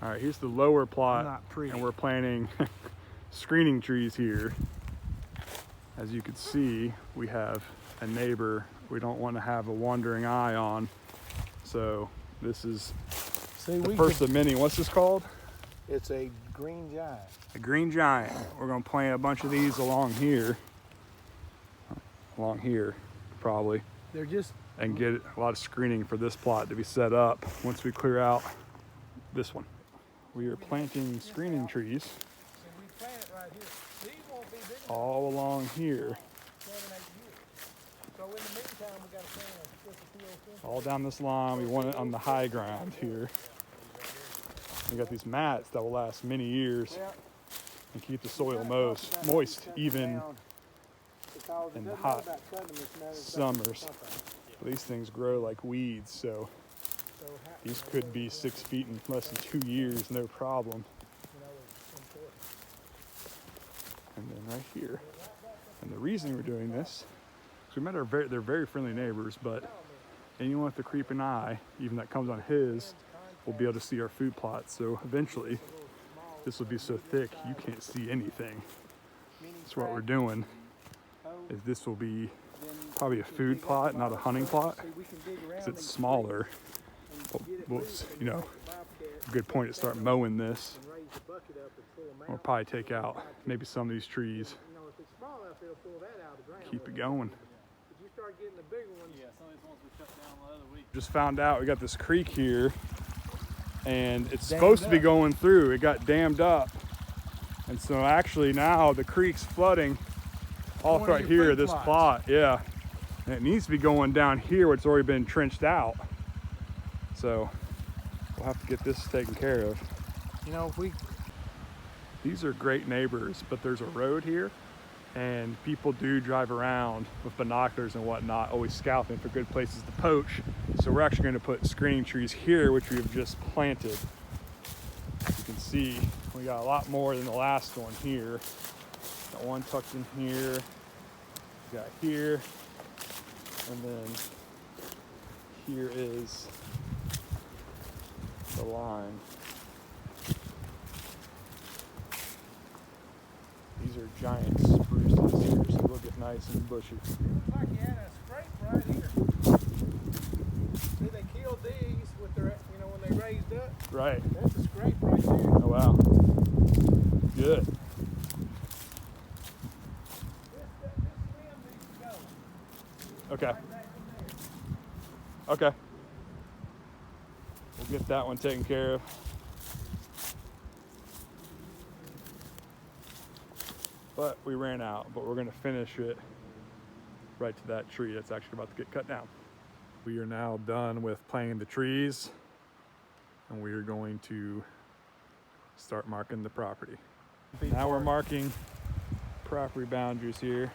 All right, here's the lower plot, and we're planting screening trees here. As you can see, we have a neighbor we don't want to have a wandering eye on. So this is the first of many. What's this called? It's a green giant. A green giant. We're gonna plant a bunch of these along here probably. They're just, and get a lot of screening for this plot to be set up once we clear out this one. We are planting screening trees all along here. All down this line. We want it on the high ground here. We got these mats that will last many years and keep the soil moist even in the hot summers. These things grow like weeds, so these could be 6 feet in less than 2 years, no problem. And then right here. And the reason we're doing this is we met they're very friendly neighbors, but anyone with a creeping eye, even that comes on his, will be able to see our food plot. So eventually, this will be so thick you can't see anything. That's what we're doing. Is this will be probably a food plot, not a hunting plot, because it's smaller. Well, you know, a good point to start mowing this. We'll probably take out maybe some of these trees. Keep it going. Just found out we got this creek here, and it's supposed to be going through. It got dammed up, and so actually now the creek's flooding all right here, this plot, yeah. And it needs to be going down here where it's already been trenched out. So we'll have to get this taken care of. you know, These are great neighbors, but there's a road here, and people do drive around with binoculars and whatnot, always scouting for good places to poach. So we're actually going to put screening trees here, which we have just planted. You can see we got a lot more than the last one here. Got one tucked in here, got here, and then here is the line. These are giant spruces here, so they'll get nice and bushy. looks like you had a scrape right here. See, they killed these with their, you know, when they raised up. Right. That's a scrape right there. Oh, wow. Good. Okay. Okay. We'll get that one taken care of. But we ran out, but we're gonna finish it right to that tree that's actually about to get cut down. We are now done with planting the trees, and we are going to start marking the property. Now we're marking property boundaries here.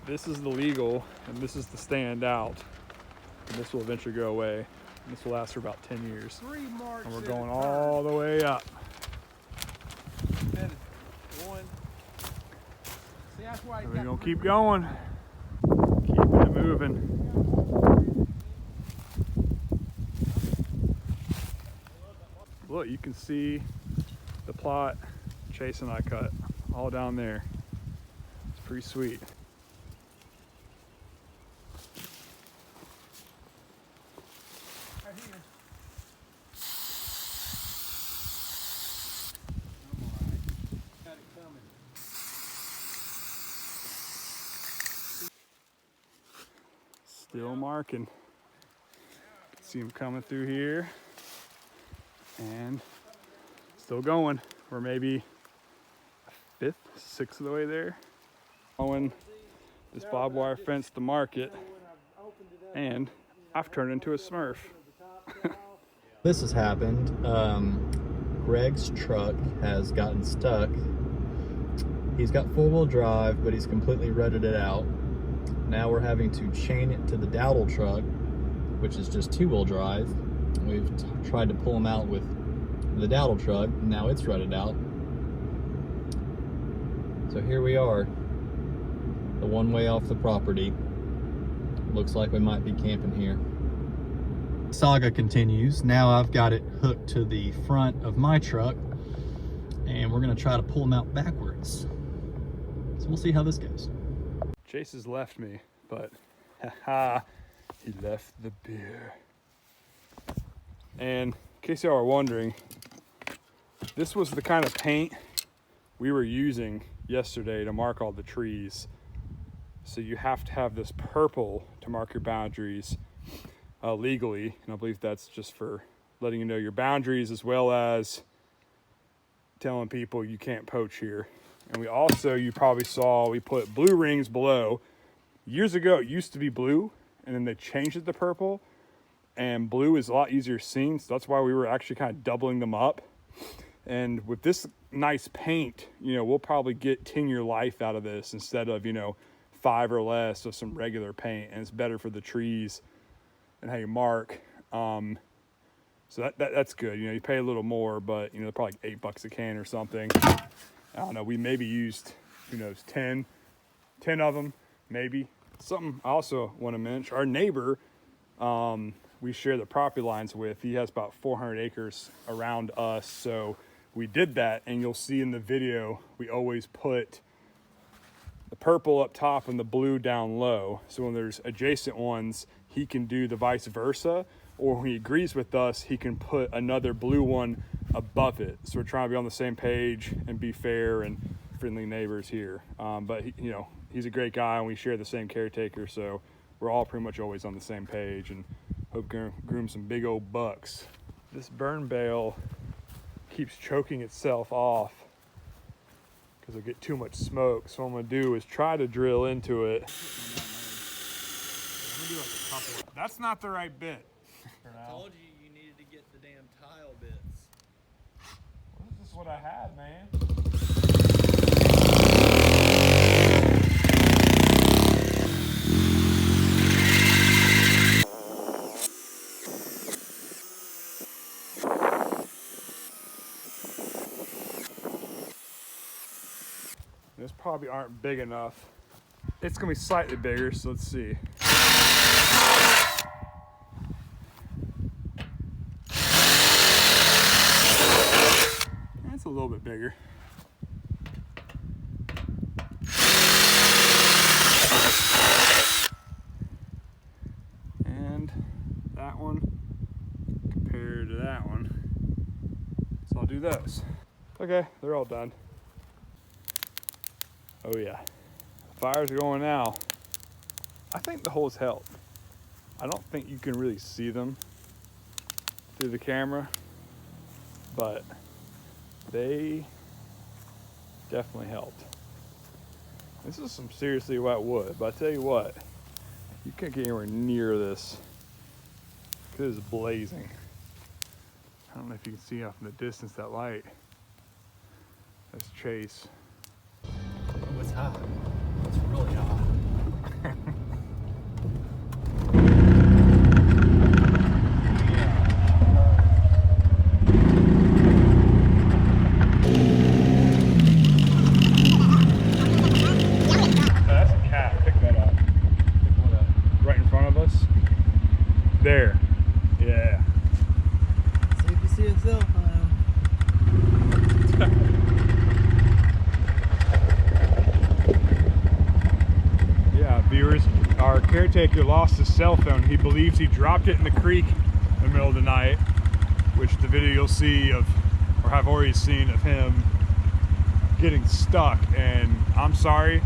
This is the legal, and this is the stand out, and this will eventually go away. And this will last for about 10 years. 3 marks. And we're going all the way up. One. See, that's why We're gonna keep going. Keeping it moving. Look, you can see the plot Chase and I cut all down there. It's pretty sweet. right here. Got it coming. Still marking. See them coming through here. And still going. We're maybe a 5th, 6th of the way there. Following this barbed wire fence to market. And I've turned into a Smurf. This has happened. Greg's truck has gotten stuck. He's got 4-wheel drive, but he's completely rutted it out. Now we're having to chain it to the Dowdle truck, which is just 2-wheel drive. We've tried to pull him out with the Dowdle truck. Now it's rutted out. So here we are, the one way off the property. Looks like we might be camping here. saga continues. Now I've got it hooked to the front of my truck, and we're gonna try to pull them out backwards. So we'll see how this goes. Chase has left me, but haha, he left the beer. And in case y'all are wondering, this was the kind of paint we were using yesterday to mark all the trees. So you have to have this purple to mark your boundaries legally, and I believe that's just for letting you know your boundaries, as well as telling people you can't poach here. And we also, you probably saw, we put blue rings below. Years ago it used to be blue, and then they changed it to purple, and blue is a lot easier seen, so that's why we were actually kind of doubling them up. And with this nice paint, you know, we'll probably get 10-year life out of this instead of, you know, 5 or less of some regular paint, and it's better for the trees and how you mark. So that's good. You know, you pay a little more, but, you know, they're probably like $8 a can or something. I don't know, we maybe used, who knows, 10 of them, maybe. Something I also want to mention, our neighbor, we share the property lines with, he has about 400 acres around us, so we did that, and you'll see in the video, we always put the purple up top and the blue down low. So when there's adjacent ones, he can do the vice versa, or when he agrees with us, he can put another blue one above it. So we're trying to be on the same page and be fair and friendly neighbors here. But he, you know, he's a great guy, and we share the same caretaker, so we're all pretty much always on the same page, and hope to groom some big old bucks. This burn bale keeps choking itself off because it'll get too much smoke. So what I'm gonna do is try to drill into it. I'm gonna do like a couple. That's not the right bit. I told you needed to get the damn tile bits. This is what I had, man. Those probably aren't big enough. It's gonna be slightly bigger, so let's see. That's a little bit bigger. And that one compared to that one. So I'll do those. Okay, they're all done. Oh yeah, fires are going now. I think the holes help. I don't think you can really see them through the camera, but they definitely helped. This is some seriously wet wood, but I tell you what, you can't get anywhere near this because it's blazing. I don't know if you can see off in the distance that light. That's Chase. Oh, it's hot. It's really hot. That's a cat. Pick that up. Pick what up? Right in front of us. There. Yeah. See if you see itself. Yeah, viewers, our caretaker lost his cell phone. He believes he dropped it in the creek in the middle of the night, which the video you'll see of, or have already seen of him getting stuck. And I'm sorry,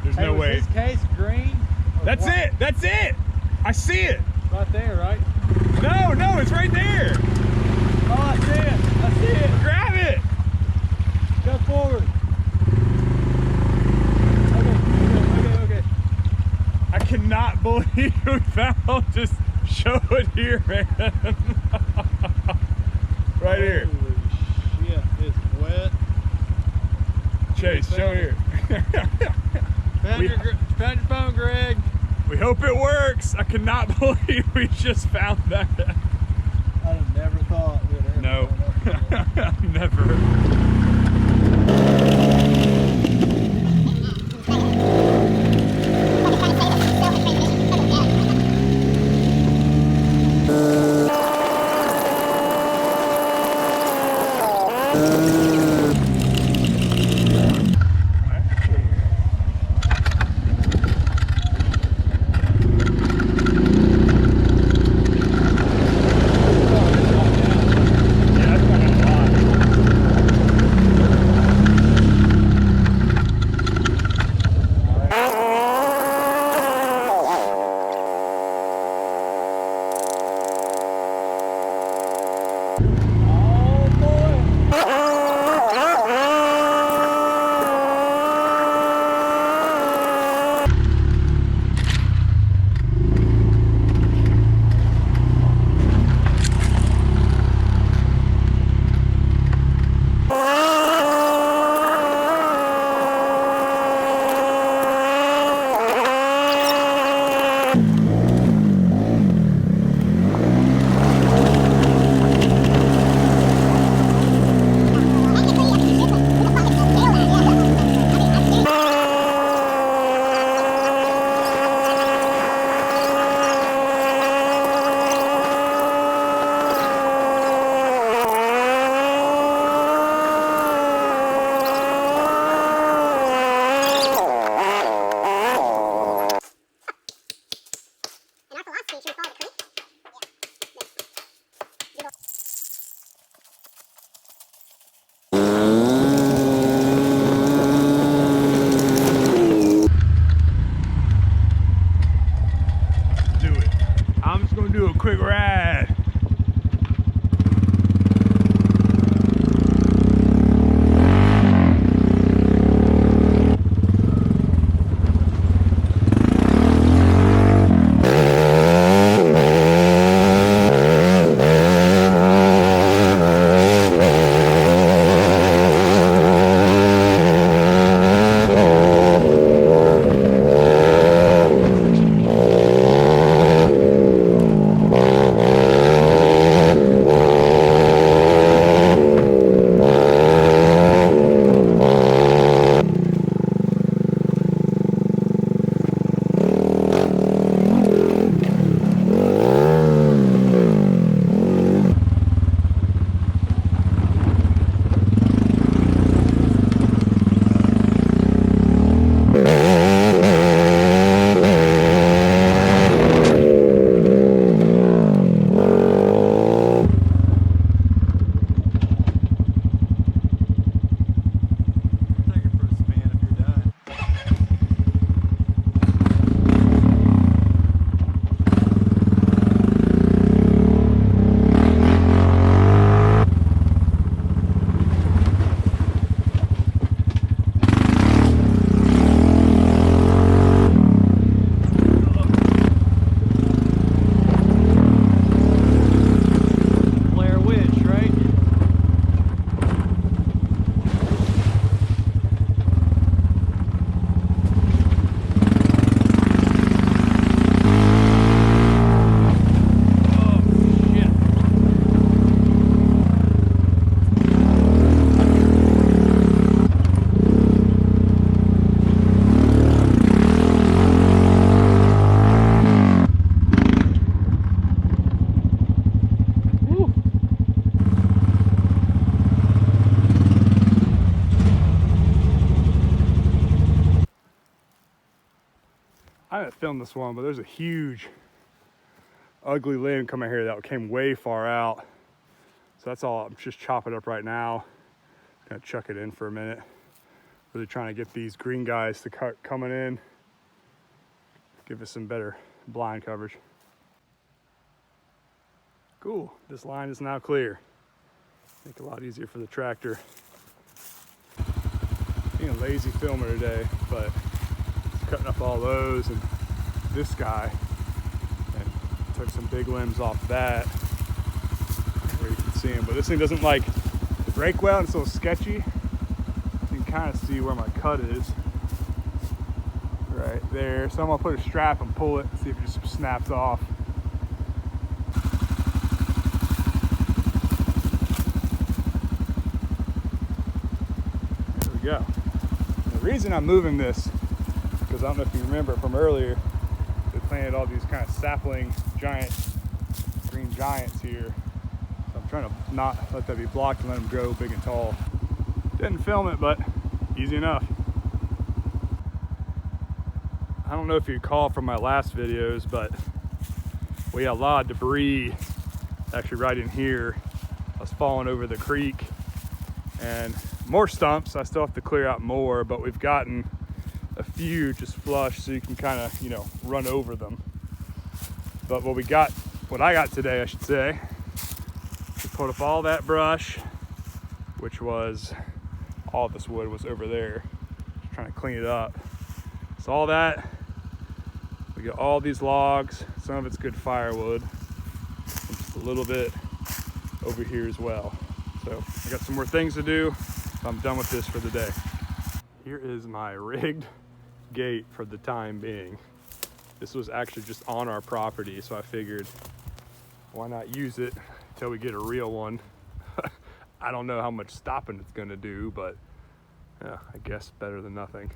there's no way. Is this case green? That's it. That's it. I see it. Right there, right? No, it's right there. Oh, I see it. I see it. Grab it. Go forward. Okay. I cannot believe we found. Just show it here, man. Right here. Holy shit, it's wet. Chase, show here. Found your phone, Greg. We hope it works. I cannot believe we just found that. I'd have never thought we'd ever No, find out. never. Do a quick ride. I haven't filmed this one, but there's a huge, ugly limb coming here that came way far out. So that's all. I'm just chopping it up right now. Gonna chuck it in for a minute. Really trying to get these green guys to cut coming in. Give us some better blind coverage. Cool, this line is now clear. Make it a lot easier for the tractor. Being a lazy filmer today, but cutting up all those and this guy, and took some big limbs off that where you can see him. But this thing doesn't like to break well, and it's a little sketchy. You can kind of see where my cut is right there. So I'm gonna put a strap and pull it, see if it just snaps off. There we go. And the reason I'm moving this, because I don't know if you remember from earlier, they planted all these kind of sapling giant green giants here. So I'm trying to not let that be blocked and let them grow big and tall. Didn't film it, but easy enough. I don't know if you recall from my last videos, but we had a lot of debris actually right in here. I was falling over the creek, and more stumps. I still have to clear out more, but we've gotten a few just flush so you can kind of, you know, run over them. But what I got today, I should say, we pulled up all that brush, which was, all this wood was over there. Just trying to clean it up. So all that, we got all these logs. Some of it's good firewood, and just a little bit over here as well. So I got some more things to do. So I'm done with this for the day. Here is my rigged gate for the time being. This was actually just on our property, so I figured why not use it until we get a real one. I don't know how much stopping it's gonna do, but yeah, I guess better than nothing.